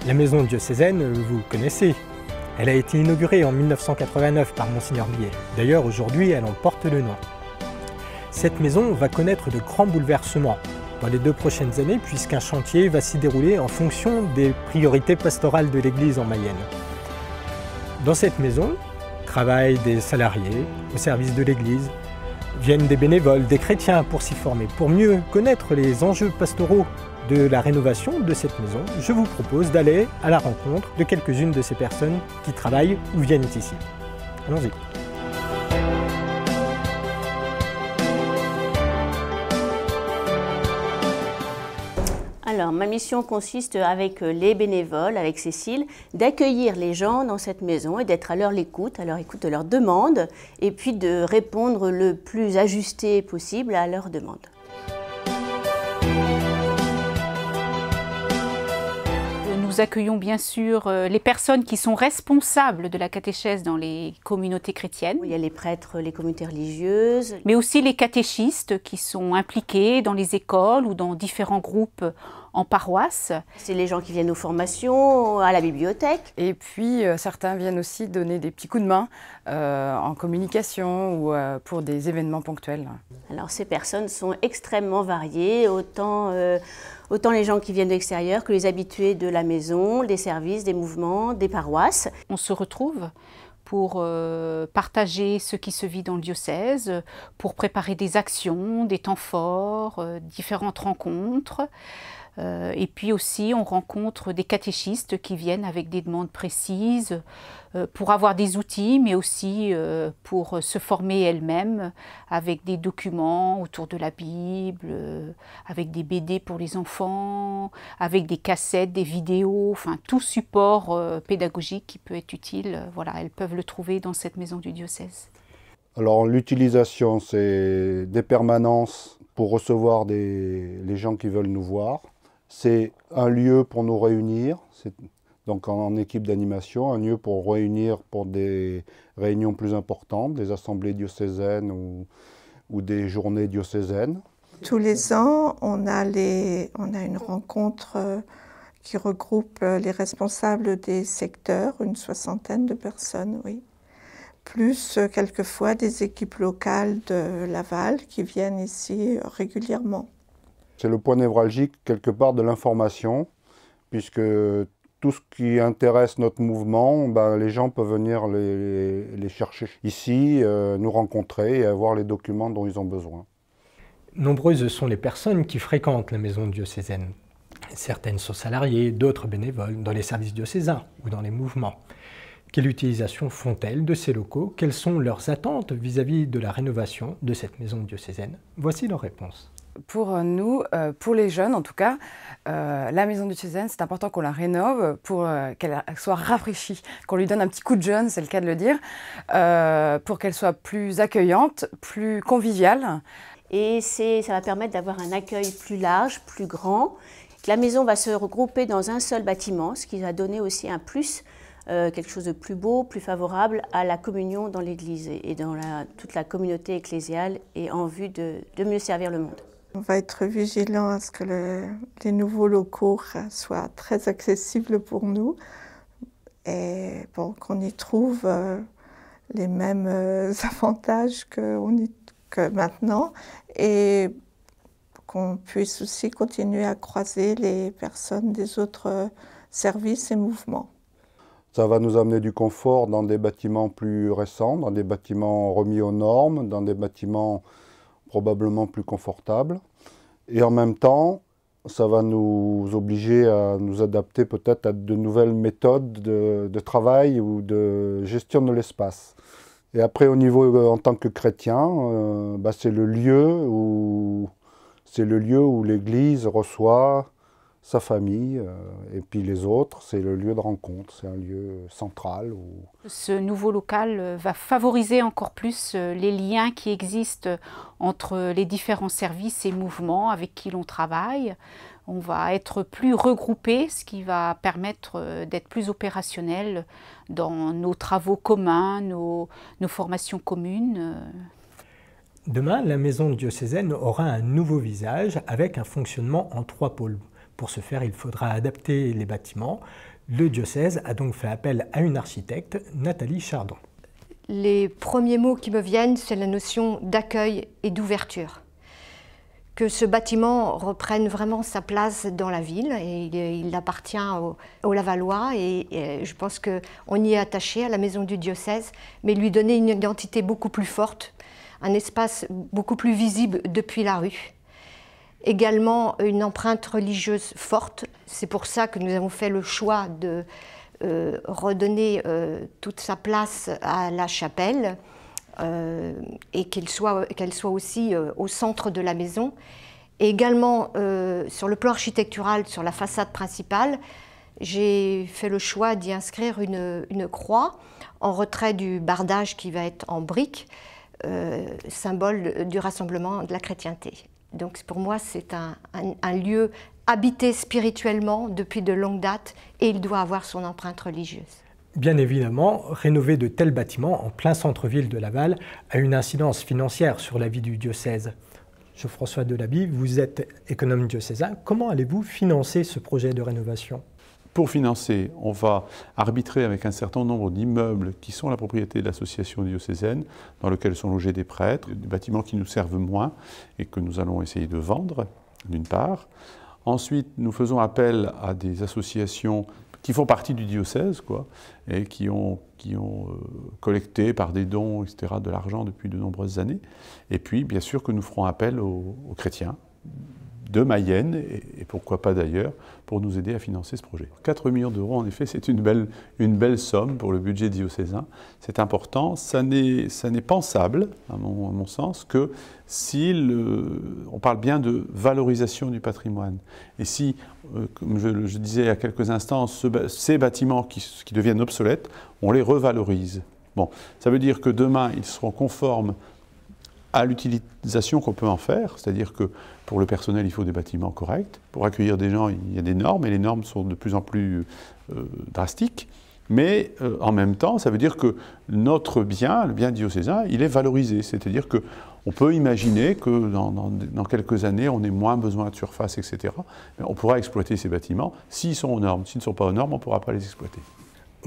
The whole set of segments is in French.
La maison diocésaine, vous connaissez. Elle a été inaugurée en 1989 par Monseigneur Millet. D'ailleurs, aujourd'hui, elle en porte le nom. Cette maison va connaître de grands bouleversements dans les 2 prochaines années, puisqu'un chantier va s'y dérouler en fonction des priorités pastorales de l'Église en Mayenne. Dans cette maison, travaillent des salariés au service de l'Église, viennent des bénévoles, des chrétiens pour s'y former. Pour mieux connaître les enjeux pastoraux de la rénovation de cette maison, je vous propose d'aller à la rencontre de quelques-unes de ces personnes qui travaillent ou viennent ici. Allons-y. Alors, ma mission consiste avec les bénévoles, avec Cécile, d'accueillir les gens dans cette maison et d'être à leur écoute de leurs demandes, et puis de répondre le plus ajusté possible à leurs demandes. Nous accueillons bien sûr les personnes qui sont responsables de la catéchèse dans les communautés chrétiennes. Il y a les prêtres, les communautés religieuses. Mais aussi les catéchistes qui sont impliqués dans les écoles ou dans différents groupes en paroisse. C'est les gens qui viennent aux formations, à la bibliothèque. Et puis certains viennent aussi donner des petits coups de main en communication ou pour des événements ponctuels. Alors ces personnes sont extrêmement variées, autant les gens qui viennent de l'extérieur que les habitués de la maison, des services, des mouvements, des paroisses. On se retrouve pour partager ce qui se vit dans le diocèse, pour préparer des actions, des temps forts, différentes rencontres. Et puis aussi, on rencontre des catéchistes qui viennent avec des demandes précises pour avoir des outils, mais aussi pour se former elles-mêmes avec des documents autour de la Bible, avec des BD pour les enfants, avec des cassettes, des vidéos, enfin tout support pédagogique qui peut être utile. Voilà, elles peuvent le trouver dans cette maison du diocèse. Alors l'utilisation, c'est des permanences pour recevoir les gens qui veulent nous voir. C'est un lieu pour nous réunir, donc en équipe d'animation, un lieu pour réunir pour des réunions plus importantes, des assemblées diocésaines ou des journées diocésaines. Tous les ans, on a une rencontre qui regroupe les responsables des secteurs, une 60aine de personnes, oui. Plus quelquefois des équipes locales de Laval qui viennent ici régulièrement. C'est le point névralgique, quelque part, de l'information, puisque tout ce qui intéresse notre mouvement, les gens peuvent venir les chercher ici, nous rencontrer et avoir les documents dont ils ont besoin. Nombreuses sont les personnes qui fréquentent la maison diocésaine. Certaines sont salariées, d'autres bénévoles, dans les services diocésains ou dans les mouvements. Quelle utilisation font-elles de ces locaux? Quelles sont leurs attentes vis-à-vis de la rénovation de cette maison diocésaine? Voici leurs réponses. Pour nous, pour les jeunes en tout cas, la maison diocésaine, c'est important qu'on la rénove pour qu'elle soit rafraîchie, qu'on lui donne un petit coup de jeune, c'est le cas de le dire, pour qu'elle soit plus accueillante, plus conviviale. Et ça va permettre d'avoir un accueil plus large, plus grand. La maison va se regrouper dans un seul bâtiment, ce qui va donner aussi un plus, quelque chose de plus beau, plus favorable à la communion dans l'Église et dans toute la communauté ecclésiale et en vue de mieux servir le monde. On va être vigilant à ce que les nouveaux locaux soient très accessibles pour nous et bon, qu'on y trouve les mêmes avantages que maintenant et qu'on puisse aussi continuer à croiser les personnes des autres services et mouvements. Ça va nous amener du confort dans des bâtiments plus récents, dans des bâtiments remis aux normes, dans des bâtiments probablement plus confortables. Et en même temps, ça va nous obliger à nous adapter peut-être à de nouvelles méthodes de travail ou de gestion de l'espace. Et après, au niveau en tant que chrétien, c'est le lieu où l'Église reçoit sa famille et puis les autres, c'est le lieu de rencontre, c'est un lieu central. Ce nouveau local va favoriser encore plus les liens qui existent entre les différents services et mouvements avec qui l'on travaille. On va être plus regroupés, ce qui va permettre d'être plus opérationnel dans nos travaux communs, nos formations communes. Demain, la maison diocésaine aura un nouveau visage avec un fonctionnement en 3 pôles. Pour ce faire, il faudra adapter les bâtiments, Le diocèse a donc fait appel à une architecte, Nathalie Chardon. Les premiers mots qui me viennent, c'est la notion d'accueil et d'ouverture. Que ce bâtiment reprenne vraiment sa place dans la ville, et il appartient aux Lavallois, et je pense qu'on y est attaché à la maison du diocèse, mais lui donner une identité beaucoup plus forte, un espace beaucoup plus visible depuis la rue. Également une empreinte religieuse forte, c'est pour ça que nous avons fait le choix de redonner toute sa place à la chapelle, et qu'elle soit aussi au centre de la maison. Et également, sur le plan architectural, sur la façade principale, j'ai fait le choix d'y inscrire une croix en retrait du bardage qui va être en briques, symbole du rassemblement de la chrétienté. Donc pour moi, c'est un lieu habité spirituellement depuis de longues dates, et il doit avoir son empreinte religieuse. Bien évidemment, rénover de tels bâtiments en plein centre-ville de Laval a une incidence financière sur la vie du diocèse. Geoffroy Delaby, vous êtes économe diocésain. Comment allez-vous financer ce projet de rénovation? Pour financer, on va arbitrer avec un certain nombre d'immeubles qui sont la propriété de l'association diocésaine, dans lesquels sont logés des prêtres, des bâtiments qui nous servent moins et que nous allons essayer de vendre, d'une part. Ensuite, nous faisons appel à des associations qui font partie du diocèse, et qui ont collecté par des dons, etc., de l'argent depuis de nombreuses années. Et puis, bien sûr, que nous ferons appel aux chrétiens de Mayenne, et pourquoi pas d'ailleurs, pour nous aider à financer ce projet. 4 millions d'euros, en effet, c'est une belle somme pour le budget diocésain. C'est important. Ça n'est pensable, à mon sens, que si on parle bien de valorisation du patrimoine. Et si, comme je disais il y a quelques instants, ces bâtiments qui deviennent obsolètes, on les revalorise. Bon, ça veut dire que demain, ils seront conformes à l'utilisation qu'on peut en faire, c'est-à-dire que pour le personnel, il faut des bâtiments corrects. Pour accueillir des gens, il y a des normes, et les normes sont de plus en plus drastiques. Mais en même temps, ça veut dire que notre bien, le bien diocésain, il est valorisé. C'est-à-dire qu'on peut imaginer que dans quelques années, on ait moins besoin de surface, etc. Mais on pourra exploiter ces bâtiments s'ils sont aux normes. S'ils ne sont pas aux normes, on ne pourra pas les exploiter.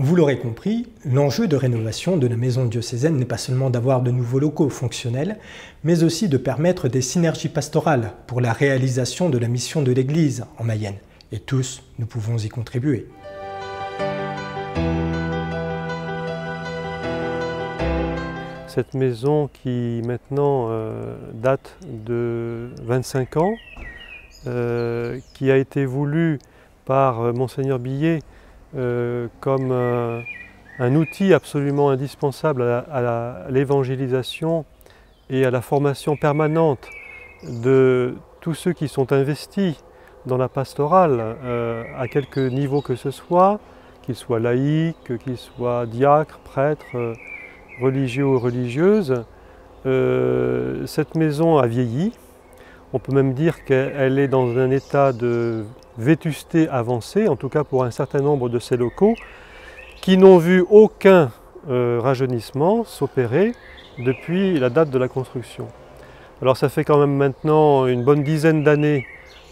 Vous l'aurez compris, l'enjeu de rénovation de la maison diocésaine n'est pas seulement d'avoir de nouveaux locaux fonctionnels, mais aussi de permettre des synergies pastorales pour la réalisation de la mission de l'Église en Mayenne. Et tous, nous pouvons y contribuer. Cette maison qui maintenant date de 25 ans, qui a été voulue par Monseigneur Billet comme un outil absolument indispensable à l'évangélisation et à la formation permanente de tous ceux qui sont investis dans la pastorale, à quelque niveau que ce soit, qu'ils soient laïcs, qu'ils soient diacres, prêtres, religieux ou religieuses. Cette maison a vieilli. On peut même dire qu'elle est dans un état de vétusté avancée, en tout cas pour un certain nombre de ces locaux, qui n'ont vu aucun rajeunissement s'opérer depuis la date de la construction. Alors ça fait quand même maintenant une bonne dizaine d'années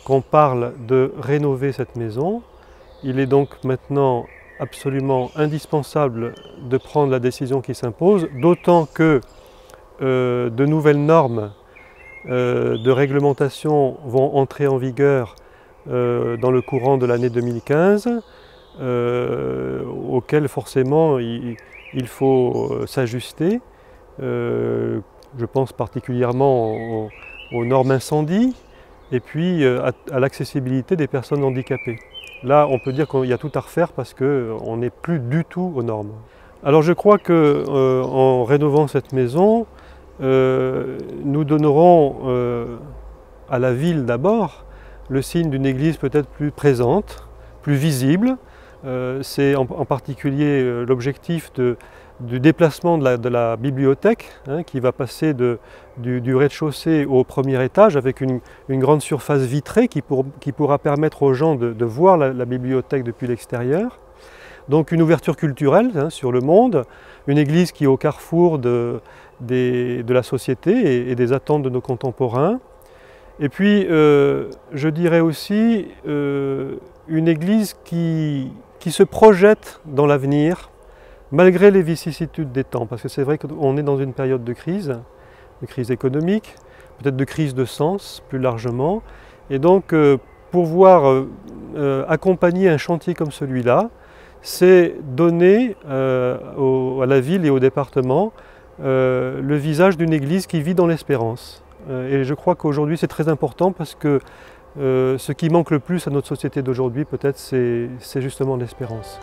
qu'on parle de rénover cette maison. Il est donc maintenant absolument indispensable de prendre la décision qui s'impose, d'autant que de nouvelles normes de réglementation vont entrer en vigueur dans le courant de l'année 2015, auquel forcément il faut s'ajuster. Je pense particulièrement aux normes incendie et puis à l'accessibilité des personnes handicapées. Là, on peut dire qu'il y a tout à refaire parce qu'on n'est plus du tout aux normes. Alors je crois qu'en rénovant cette maison, nous donnerons à la ville d'abord le signe d'une église peut-être plus présente, plus visible. C'est en particulier l'objectif du déplacement de la bibliothèque, qui va passer du rez-de-chaussée au premier étage avec une grande surface vitrée qui pourra permettre aux gens de voir la bibliothèque depuis l'extérieur. Donc une ouverture culturelle sur le monde, une église qui est au carrefour de la société et des attentes de nos contemporains. Et puis, je dirais aussi une église qui qui se projette dans l'avenir, malgré les vicissitudes des temps, parce que c'est vrai qu'on est dans une période de crise économique, peut-être de crise de sens plus largement, et donc pouvoir accompagner un chantier comme celui-là, c'est donner à la ville et au département le visage d'une église qui vit dans l'espérance. Et je crois qu'aujourd'hui c'est très important parce que ce qui manque le plus à notre société d'aujourd'hui peut-être c'est justement l'espérance.